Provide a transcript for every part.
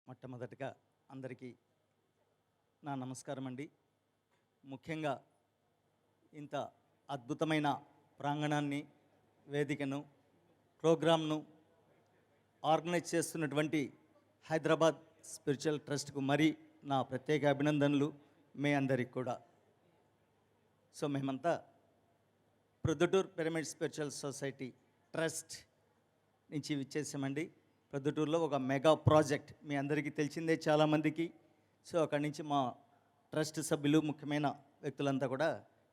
మొట్టమొదటిగా అందరికీ నా నమస్కారం అండి. ముఖ్యంగా ఇంత అద్భుతమైన ప్రాంగణాన్ని, వేదికను, ప్రోగ్రామ్ను ఆర్గనైజ్ చేస్తున్నటువంటి హైదరాబాద్ స్పిరిచువల్ ట్రస్ట్కు మరీ నా ప్రత్యేక అభినందనలు మీ అందరికి కూడా. సో మేమంతా Proddatur pyramid spiritual society trust నుంచి విచ్చేసామండి. ప్రొద్దుటూరులో ఒక మెగా ప్రాజెక్ట్ మీ అందరికీ తెలిసిందే చాలామందికి. సో అక్కడి నుంచి మా ట్రస్ట్ సభ్యులు, ముఖ్యమైన వ్యక్తులంతా కూడా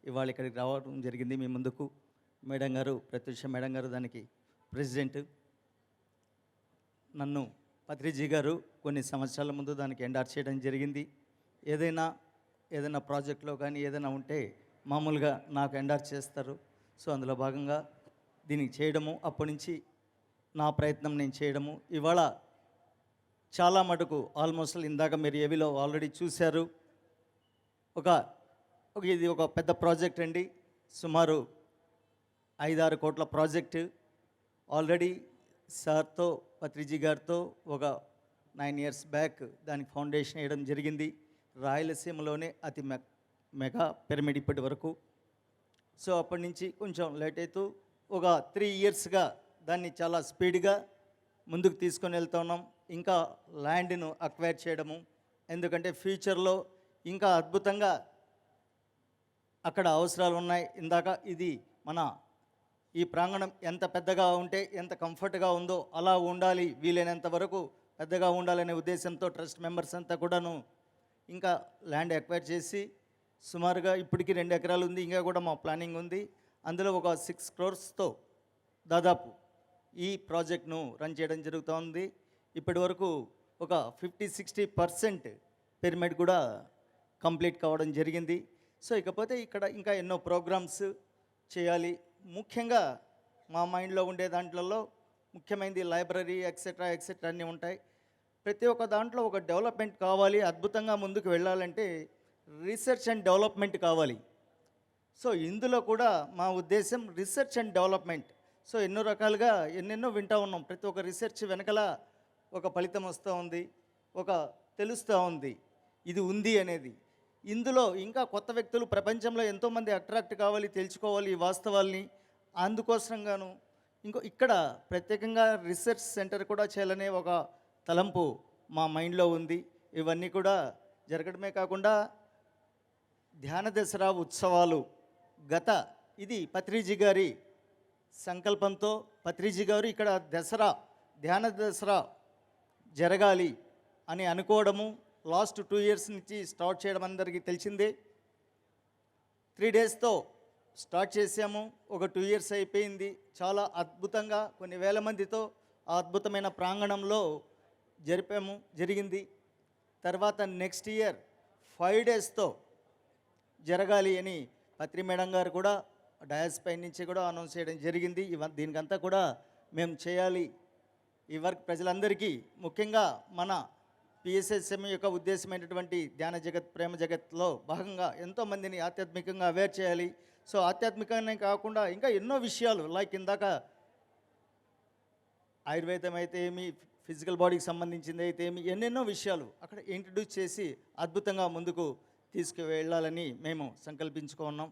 ఇవాళ ఇక్కడికి రావడం జరిగింది మీ ముందుకు. మేడం గారు, ప్రత్యూష మేడం గారు దానికి ప్రెసిడెంట్, నన్ను పత్రిజీ గారు కొన్ని సంవత్సరాల ముందు దానికి ఎండార్ చేయడం జరిగింది. ఏదైనా ప్రాజెక్ట్లో కానీ ఏదైనా ఉంటే మామూలుగా నాకు ఎండార్ చేస్తారు. సో అందులో భాగంగా దీనికి చేయడము, అప్పటి నుంచి నా ప్రయత్నం నేను చేయడము. ఇవాళ చాలా మటుకు ఆల్మోస్ట్ ఇందాక మీరు ఏవిలో ఆల్రెడీ చూశారు. ఇది ఒక పెద్ద ప్రాజెక్ట్ అండి. సుమారు 5-6 కోట్ల ప్రాజెక్టు. ఆల్రెడీ సార్తో, పత్రిజీ గారితో ఒక 9 years బ్యాక్ దానికి ఫౌండేషన్ వేయడం జరిగింది. రాయలసీమలోనే అతి మెగా పిరమిడ్ ఇప్పటి వరకు. సో అప్పటి నుంచి కొంచెం లేట్ అవుతూ ఒక 3 yearsగా దాన్ని చాలా స్పీడ్గా ముందుకు తీసుకొని వెళ్తున్నాం. ఇంకా ల్యాండ్ను అక్వైర్ చేయడము, ఎందుకంటే ఫ్యూచర్లో ఇంకా అద్భుతంగా అక్కడ అవసరాలు ఉన్నాయి. ఇందాక ఇది మన ఈ ప్రాంగణం ఎంత పెద్దగా ఉంటే ఎంత కంఫర్ట్గా ఉందో అలా ఉండాలి, వీలైనంత వరకు పెద్దగా ఉండాలనే ఉద్దేశంతో ట్రస్ట్ మెంబర్స్ అంతా కూడాను ఇంకా ల్యాండ్ అక్వైర్ చేసి సుమారుగా ఇప్పటికీ 2 ఎకరాలు ఉంది. ఇంకా కూడా మా ప్లానింగ్ ఉంది. అందులో ఒక 6 crores దాదాపు ఈ ప్రాజెక్ట్ను రన్ చేయడం జరుగుతోంది. ఇప్పటి వరకు ఒక 50-60% పిరమిడ్ కూడా కంప్లీట్ కావడం జరిగింది. సో ఇకపోతే ఇక్కడ ఇంకా ఎన్నో ప్రోగ్రామ్స్ చేయాలి. ముఖ్యంగా మా మైండ్లో ఉండే దాంట్లలో ముఖ్యమైనది లైబ్రరీ ఎక్సెట్రా అన్నీ ఉంటాయి. ప్రతి ఒక్క దాంట్లో ఒక డెవలప్మెంట్ కావాలి. అద్భుతంగా ముందుకు వెళ్ళాలంటే రీసెర్చ్ అండ్ డెవలప్మెంట్ కావాలి. సో ఇందులో కూడా మా ఉద్దేశం రీసెర్చ్ అండ్ డెవలప్మెంట్. సో ఎన్నో రకాలుగా ఎన్నెన్నో వింటూ ఉన్నాం. ప్రతి ఒక్క రీసెర్చ్ వెనకల ఒక ఫలితం వస్తూ ఉంది, ఒక తెలుస్తూ ఉంది ఇది ఉంది అనేది. ఇందులో ఇంకా కొత్త వ్యక్తులు ప్రపంచంలో ఎంతోమంది అట్రాక్ట్ కావాలి, తెలుసుకోవాలి ఈ వాస్తవాల్ని. అందుకోసంగాను ఇక్కడ ప్రత్యేకంగా రీసెర్చ్ సెంటర్ కూడా చేయాలనే ఒక తలంపు మా మైండ్లో ఉంది. ఇవన్నీ కూడా జరగడమే కాకుండా ధ్యాన దసరా ఉత్సవాలు ఇది పత్రిజీ గారి సంకల్పంతో పత్రిజీ గారు ఇక్కడ ధ్యాన దసరా జరగాలి అని అనుకోవడము లాస్ట్ 2 years నుంచి స్టార్ట్ చేయడం అందరికీ తెలిసిందే. 3 daysతో స్టార్ట్ చేసాము. ఒక 2 years అయిపోయింది. చాలా అద్భుతంగా కొన్ని వేల మందితో ఆ అద్భుతమైన ప్రాంగణంలో జరిగింది. తర్వాత నెక్స్ట్ ఇయర్ 5 daysతో జరగాలి అని పత్రి మేడం గారు కూడా డయాస్ పై నుంచి కూడా అనౌన్స్ చేయడం జరిగింది. దీనికంతా కూడా మేము చేయాలి. ఈ వర్క్ ప్రజలందరికీ, ముఖ్యంగా మన పిఎస్ఎస్ఎం యొక్క ఉద్దేశమైనటువంటి ధ్యాన జగత్, ప్రేమ జగత్లో భాగంగా ఎంతోమందిని ఆధ్యాత్మికంగా అవేర్ చేయాలి. సో ఆధ్యాత్మికంగానే కాకుండా ఇంకా ఎన్నో విషయాలు లైక్ ఇందాక ఆయుర్వేదం అయితే ఏమి, ఫిజికల్ బాడీకి సంబంధించింది అయితే ఏమి, ఎన్నెన్నో విషయాలు అక్కడ ఇంట్రడ్యూస్ చేసి అద్భుతంగా ముందుకు తీసుకువెళ్ళాలని మేము సంకల్పించుకున్నాం.